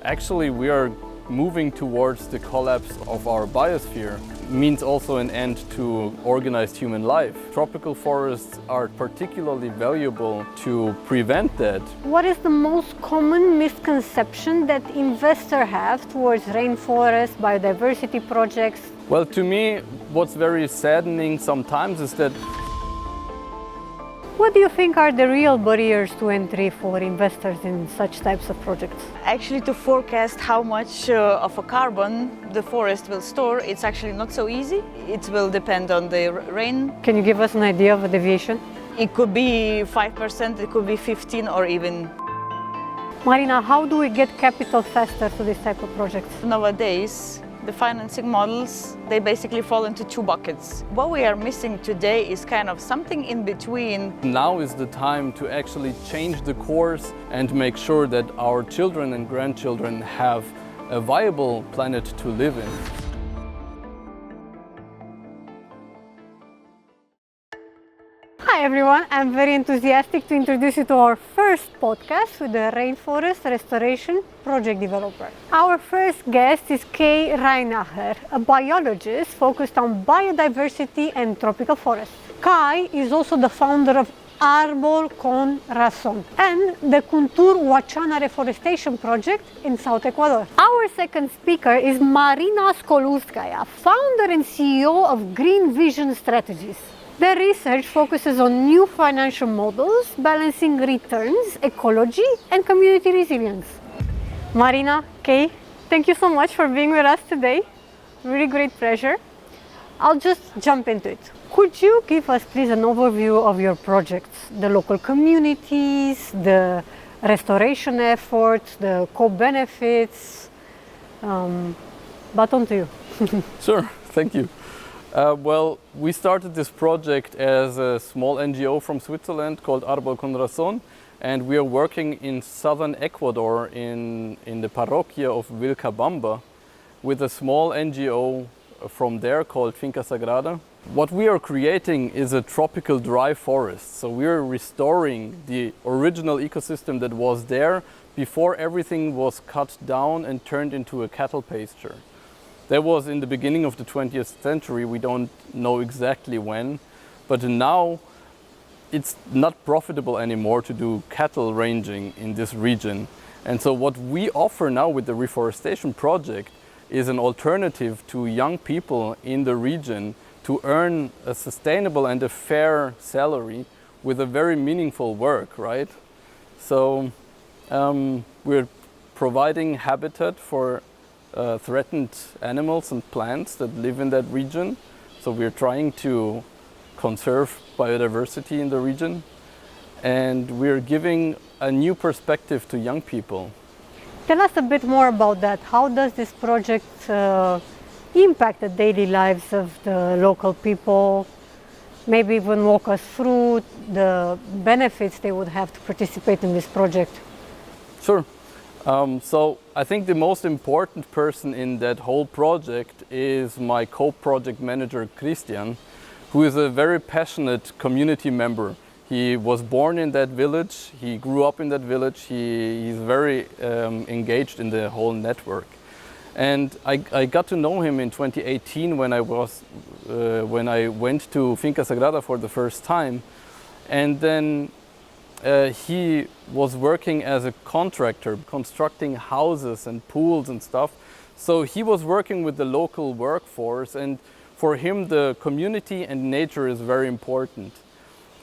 Actually, we are moving towards the collapse of our biosphere. Means also an end to organized human life. Tropical forests are particularly valuable to prevent that. What is the most common misconception that investors have towards rainforest, biodiversity projects? Well, to me, what's very saddening sometimes is that what do you think are the real barriers to entry for investors in such types of projects? Actually, to forecast how much of a carbon the forest will store, it's actually not so easy. It will depend on the rain. Can you give us an idea of a deviation? It could be 5%, it could be 15 or even. Marina, how do we get capital faster to this type of projects? Nowadays, the financing models, they basically fall into two buckets. What we are missing today is kind of something in between. Now is the time to actually change the course and make sure that our children and grandchildren have a viable planet to live in. Hi everyone, I'm very enthusiastic to introduce you to our first podcast with the Rainforest Restoration Project Developer. Our first guest is Kay Reinacher, a biologist focused on biodiversity and tropical forests. Kai is also the founder of Árbol con razón and the Kuntur Wachana Reforestation project in South Ecuador. Our second speaker is Marina Skolutskaya, founder and CEO of Green Vision Strategies. Their research focuses on new financial models, balancing returns, ecology, and community resilience. Marina, Kay, thank you so much for being with us today. Really great pleasure. I'll just jump into it. Could you give us, please, an overview of your projects, the local communities, the restoration efforts, the co-benefits? Baton to you. Sure, thank you. Well, we started this project as a small NGO from Switzerland called Árbol con razón, and we are working in southern Ecuador in the parroquia of Vilcabamba with a small NGO from there called Finca Sagrada. What we are creating is a tropical dry forest, so we are restoring the original ecosystem that was there before everything was cut down and turned into a cattle pasture. That was in the beginning of the 20th century, we don't know exactly when, but now it's not profitable anymore to do cattle ranging in this region. And so what we offer now with the reforestation project is an alternative to young people in the region to earn a sustainable and a fair salary with a very meaningful work, right? So we're providing habitat for threatened animals and plants that live in that region. So we're trying to conserve biodiversity in the region, and we're giving a new perspective to young people. Tell us a bit more about that. How does this project impact the daily lives of the local people? Maybe even walk us through the benefits they would have to participate in this project. Sure. So I think the most important person in that whole project is my co-project manager, Christian, who is a very passionate community member. He was born in that village, he grew up in that village, he's very engaged in the whole network. And I got to know him in 2018 when I went to Finca Sagrada for the first time. And then he was working as a contractor, constructing houses and pools and stuff. So he was working with the local workforce, and for him the community and nature is very important.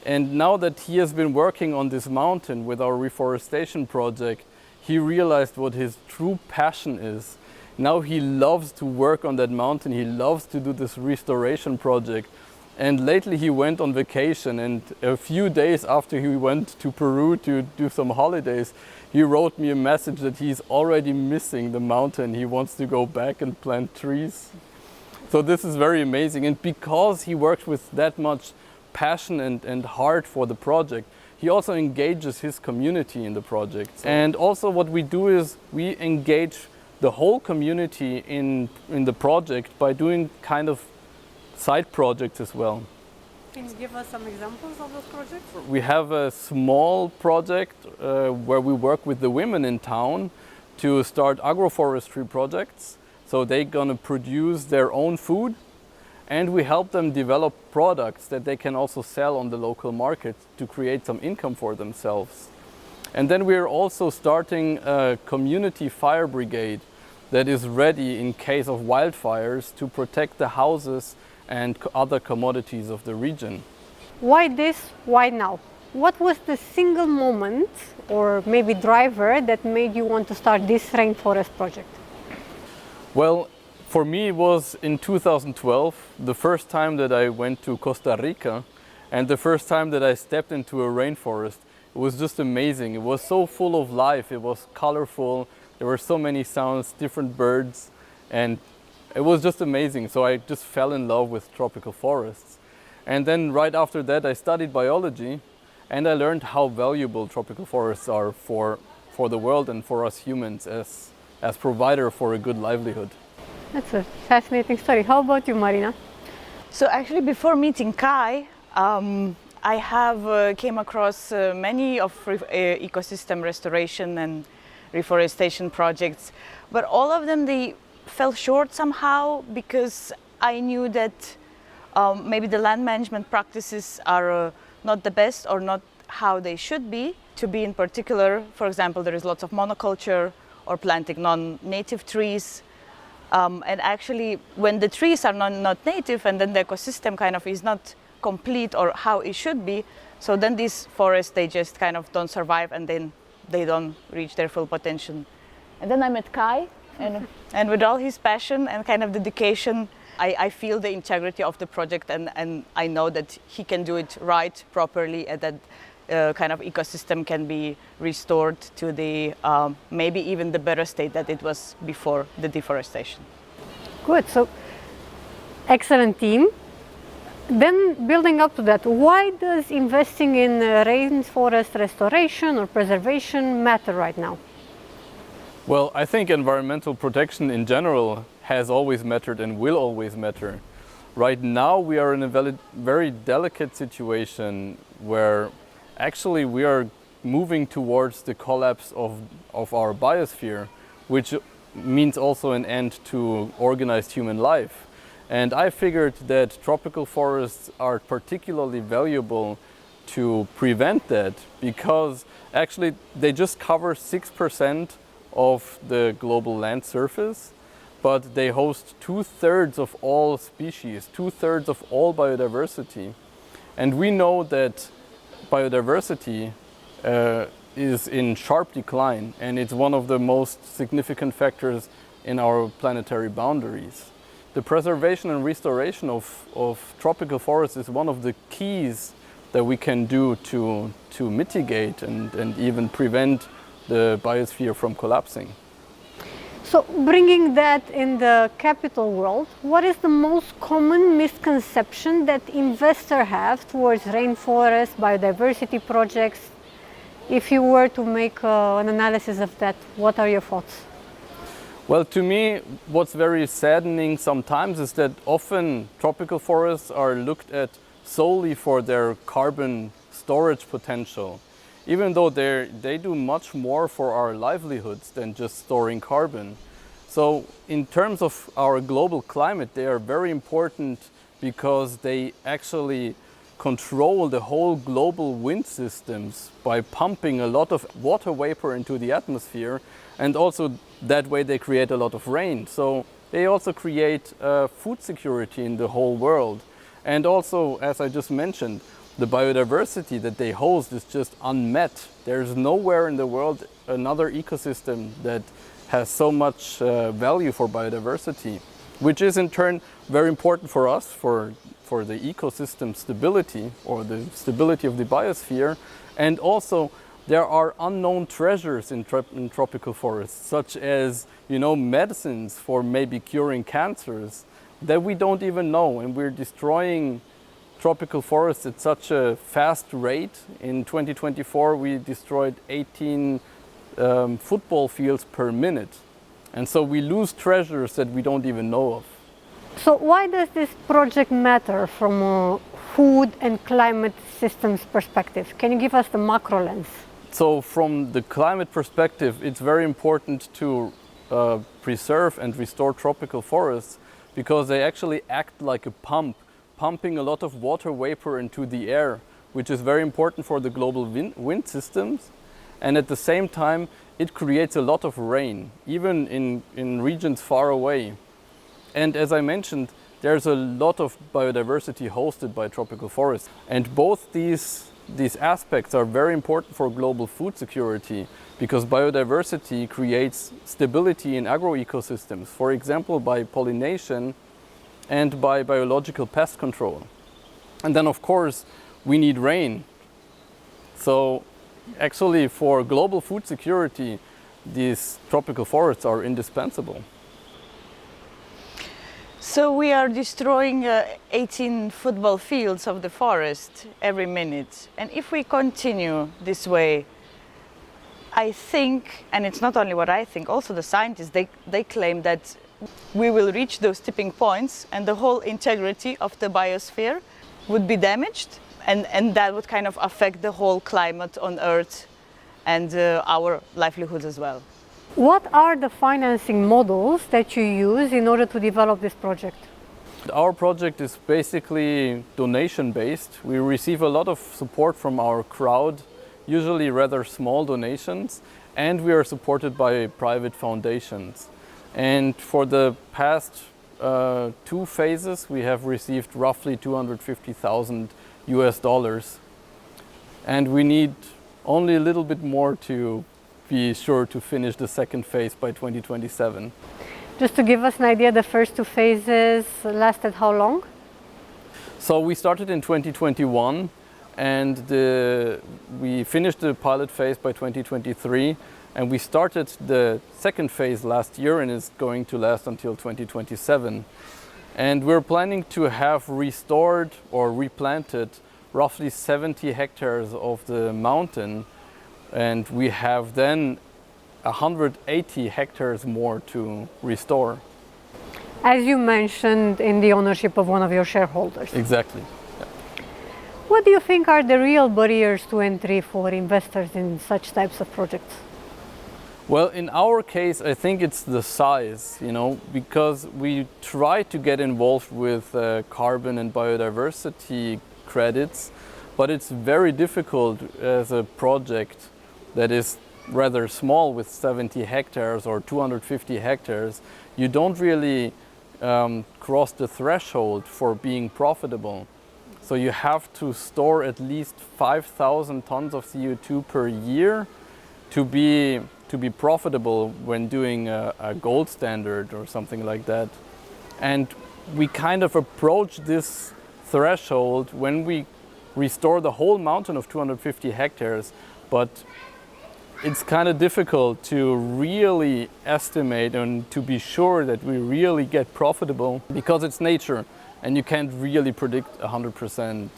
And now that he has been working on this mountain with our reforestation project, he realized what his true passion is. Now he loves to work on that mountain, he loves to do this restoration project. And lately he went on vacation, and a few days after he went to Peru to do some holidays, he wrote me a message that he's already missing the mountain. He wants to go back and plant trees. So this is very amazing. And because he works with that much passion and heart for the project, he also engages his community in the project. And also what we do is we engage the whole community in the project by doing kind of side projects as well. Can you give us some examples of those projects? We have a small project where we work with the women in town to start agroforestry projects. So they're gonna produce their own food, and we help them develop products that they can also sell on the local market to create some income for themselves. And then we're also starting a community fire brigade that is ready in case of wildfires to protect the houses and other commodities of the region. Why this? Why now? What was the single moment or maybe driver that made you want to start this rainforest project? Well, for me it was in 2012, the first time that I went to Costa Rica and the first time that I stepped into a rainforest. It was just amazing. It was so full of life, it was colorful, there were so many sounds, different birds, and it was just amazing. So I just fell in love with tropical forests. And then right after that I studied biology, and I learned how valuable tropical forests are for the world and for us humans as provider for a good livelihood. That's a fascinating story. How about you, Marina? So actually, before meeting Kai, I have came across many of ecosystem restoration and reforestation projects, but all of them, they fell short somehow because I knew that maybe the land management practices are not the best or not how they should be. To be in particular, for example, there is lots of monoculture or planting non-native trees. And actually, when the trees are not native and then the ecosystem kind of is not complete or how it should be, so then these forests, they just kind of don't survive and then they don't reach their full potential. And then I met Kai, and with all his passion and kind of dedication, I feel the integrity of the project, and I know that he can do it right, properly, and that kind of ecosystem can be restored to the maybe even the better state that it was before the deforestation. Good, so excellent team. Then building up to that, why does investing in rainforest restoration or preservation matter right now? Well, I think environmental protection in general has always mattered and will always matter. Right now we are in a very delicate situation where actually we are moving towards the collapse of our biosphere, which means also an end to organized human life. And I figured that tropical forests are particularly valuable to prevent that, because actually they just cover 6% of the global land surface, but they host 2/3 of all species, 2/3 of all biodiversity. And we know that biodiversity is in sharp decline, and it's one of the most significant factors in our planetary boundaries. The preservation and restoration of tropical forests is one of the keys that we can do to mitigate and even prevent the biosphere from collapsing. So bringing that in the capital world, what is the most common misconception that investors have towards rainforest, biodiversity projects? If you were to make an analysis of that, what are your thoughts? Well, to me, what's very saddening sometimes is that often tropical forests are looked at solely for their carbon storage potential, even though they do much more for our livelihoods than just storing carbon. So in terms of our global climate, they are very important because they actually control the whole global wind systems by pumping a lot of water vapor into the atmosphere, and also that way they create a lot of rain. So they also create food security in the whole world. And also, as I just mentioned, the biodiversity that they host is just unmet. There's nowhere in the world another ecosystem that has so much value for biodiversity, which is in turn very important for us, for the ecosystem stability or the stability of the biosphere. And also there are unknown treasures in tropical forests, such as, medicines for maybe curing cancers that we don't even know, and we're destroying tropical forests at such a fast rate. In 2024 we destroyed 18 football fields per minute, and so we lose treasures that we don't even know of. So why does this project matter from a food and climate systems perspective? Can you give us the macro lens? So from the climate perspective, it's very important to preserve and restore tropical forests because they actually act like a pump, pumping a lot of water vapor into the air, which is very important for the global wind systems. And at the same time, it creates a lot of rain, even in regions far away. And as I mentioned, there's a lot of biodiversity hosted by tropical forests. And both these aspects are very important for global food security because biodiversity creates stability in agroecosystems, for example, by pollination and by biological pest control. And then, of course, we need rain. So actually, for global food security, these tropical forests are indispensable. So we are destroying 18 football fields of the forest every minute. And if we continue this way, I think, and it's not only what I think, also the scientists, they claim that we will reach those tipping points and the whole integrity of the biosphere would be damaged. And that would kind of affect the whole climate on Earth and our livelihoods as well. What are the financing models that you use in order to develop this project? Our project is basically donation-based. We receive a lot of support from our crowd, usually rather small donations, and we are supported by private foundations. And for the past 2 phases, we have received roughly $250,000. And we need only a little bit more to be sure to finish the second phase by 2027. Just to give us an idea, the first 2 phases lasted how long? So we started in 2021 and we finished the pilot phase by 2023, and we started the second phase last year and it's going to last until 2027. And we're planning to have restored or replanted roughly 70 hectares of the mountain, and we have then 180 hectares more to restore. As you mentioned, in the ownership of one of your shareholders. Exactly. Yeah. What do you think are the real barriers to entry for investors in such types of projects? Well, in our case, I think it's the size, because we try to get involved with carbon and biodiversity credits, but it's very difficult as a project that is rather small with 70 hectares or 250 hectares. You don't really cross the threshold for being profitable. So you have to store at least 5,000 tons of CO2 per year to be profitable when doing a gold standard or something like that. And we kind of approach this threshold when we restore the whole mountain of 250 hectares, but it's kind of difficult to really estimate and to be sure that we really get profitable because it's nature and you can't really predict 100%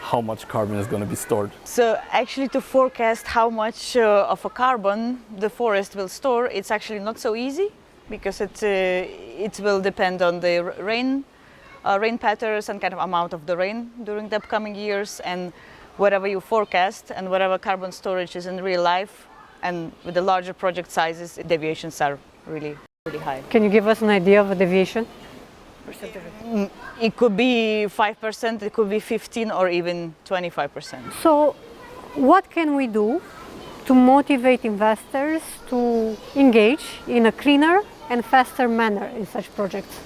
how much carbon is going to be stored. So actually to forecast how much of a carbon the forest will store, it's actually not so easy because it will depend on the rain patterns and kind of amount of the rain during the upcoming years, and whatever you forecast and whatever carbon storage is in real life, and with the larger project sizes, deviations are really high. Can you give us an idea of a deviation? It could be 5%, it could be 15% or even 25%. So what can we do to motivate investors to engage in a cleaner and faster manner in such projects?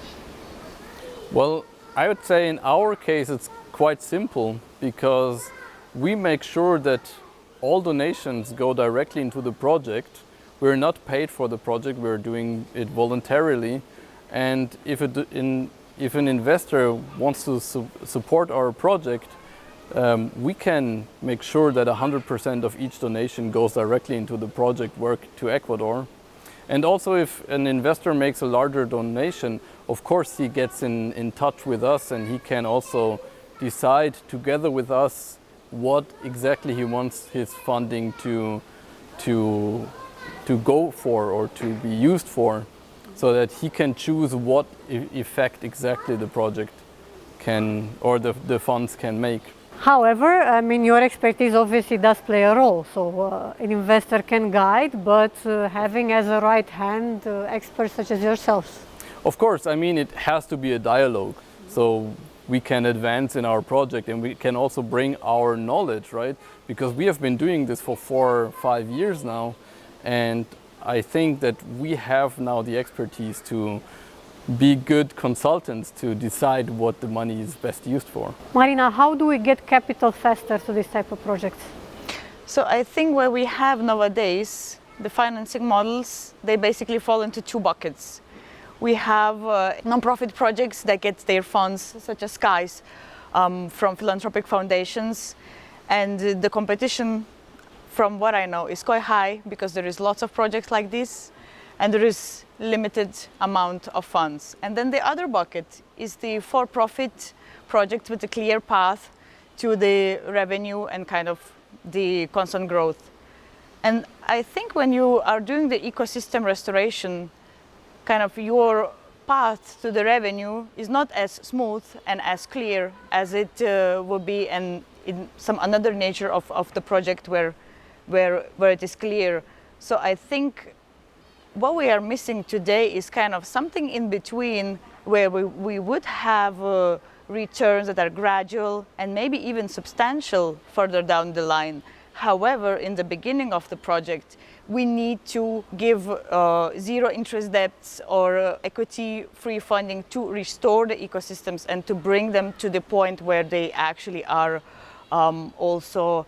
Well, I would say in our case it's quite simple because we make sure that all donations go directly into the project. We're not paid for the project, we're doing it voluntarily. And if an investor wants to support our project, we can make sure that 100% of each donation goes directly into the project work to Ecuador. And also if an investor makes a larger donation, of course he gets in touch with us and he can also decide together with us what exactly he wants his funding to go for or to be used for, so that he can choose what effect exactly the project can or the funds can make. However, I mean, your expertise obviously does play a role. So an investor can guide, but having as a right hand experts such as yourselves. Of course, I mean, it has to be a dialogue. So we can advance in our project and we can also bring our knowledge, right? Because we have been doing this for 4 or 5 years now. And I think that we have now the expertise to be good consultants to decide what the money is best used for. Marina, how do we get capital faster to this type of projects? So I think what we have nowadays, the financing models, they basically fall into two buckets. We have non-profit projects that get their funds, such as SKYs, from philanthropic foundations. And the competition, from what I know, is quite high because there is lots of projects like this and there is limited amount of funds. And then the other bucket is the for-profit project with a clear path to the revenue and kind of the constant growth. And I think when you are doing the ecosystem restoration, kind of your path to the revenue is not as smooth and as clear as it would be in some another nature of the project where it is clear. So I think what we are missing today is kind of something in between where we would have returns that are gradual and maybe even substantial further down the line. However, in the beginning of the project, we need to give zero interest debts or equity-free funding to restore the ecosystems and to bring them to the point where they actually are also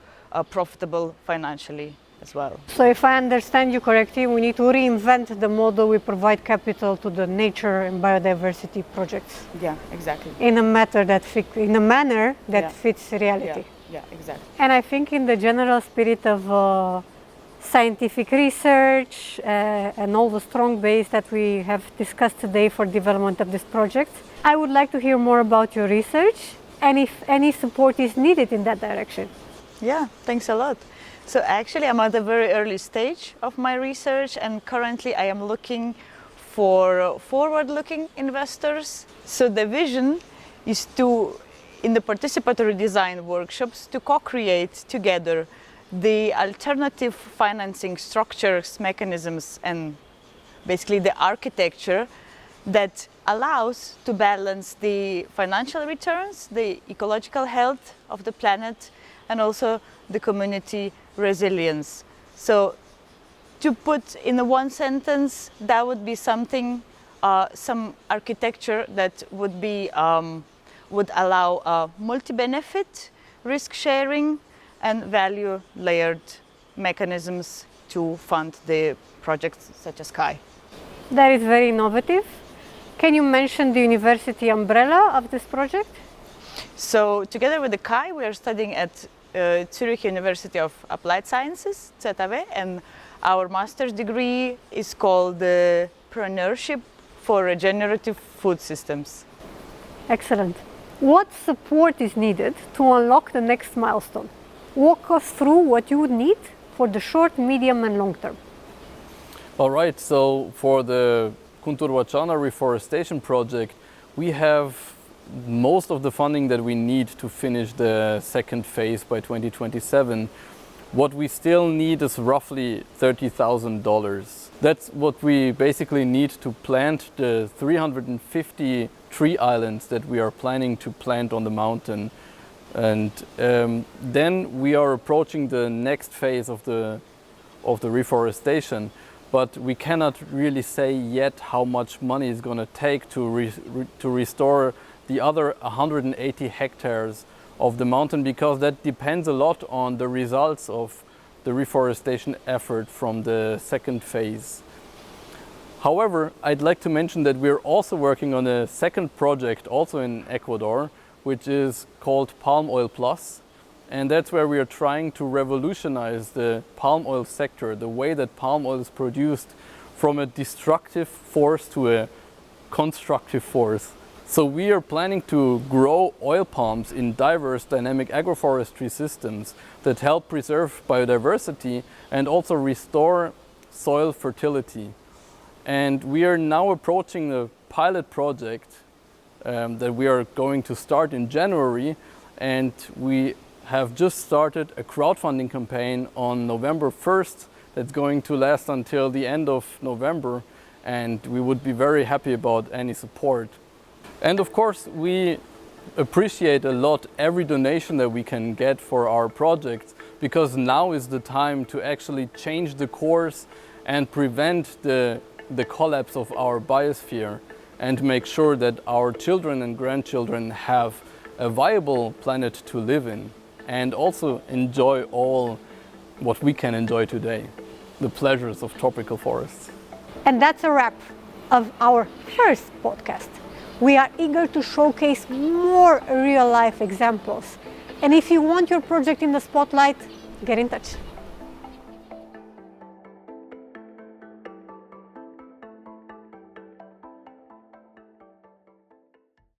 profitable financially as well. So if I understand you correctly, we need to reinvent the model we provide capital to the nature and biodiversity projects. Yeah, exactly. In a manner that fits reality. Yeah, exactly. And I think in the general spirit of scientific research and all the strong base that we have discussed today for development of this project, I would like to hear more about your research and if any support is needed in that direction. Yeah, thanks a lot. So actually I'm at a very early stage of my research and currently I am looking for forward-looking investors. So the vision is to, in the participatory design workshops, to co-create together the alternative financing structures, mechanisms, and basically the architecture that allows to balance the financial returns, the ecological health of the planet, and also the community resilience. So to put in one sentence, that would be something, some architecture that would be would allow multi-benefit, risk sharing, and value layered mechanisms to fund the projects such as SKY. That is very innovative. Can you mention the university umbrella of this project? So together with the KAI, we are studying at Zurich University of Applied Sciences, ZAW, and our master's degree is called Entrepreneurship for Regenerative Food Systems. Excellent. What support is needed to unlock the next milestone? Walk us through what you would need for the short, medium, and long term. All right, so for the Kuntur Wachana reforestation project, we have most of the funding that we need to finish the second phase by 2027. What we still need is roughly $30,000. That's what we basically need to plant the 350 tree islands that we are planning to plant on the mountain. And then we are approaching the next phase of the reforestation, but we cannot really say yet how much money it's going to take to restore the other 180 hectares of the mountain, because that depends a lot on the results of the reforestation effort from the second phase. However, I'd like to mention that we're also working on a second project also in Ecuador, which is called PalmOil Plus. And that's where we are trying to revolutionize the palm oil sector, the way that palm oil is produced from a destructive force to a constructive force. So we are planning to grow oil palms in diverse dynamic agroforestry systems that help preserve biodiversity and also restore soil fertility. And we are now approaching the pilot project that we are going to start in January. and we have just started a crowdfunding campaign on November 1st that's going to last until the end of November, and we would be very happy about any support. And of course, we appreciate a lot every donation that we can get for our project, because now is the time to actually change the course and prevent the collapse of our biosphere and make sure that our children and grandchildren have a viable planet to live in and also enjoy all what we can enjoy today, the pleasures of tropical forests. And that's a wrap of our first podcast. We are eager to showcase more real-life examples. And if you want your project in the spotlight, get in touch.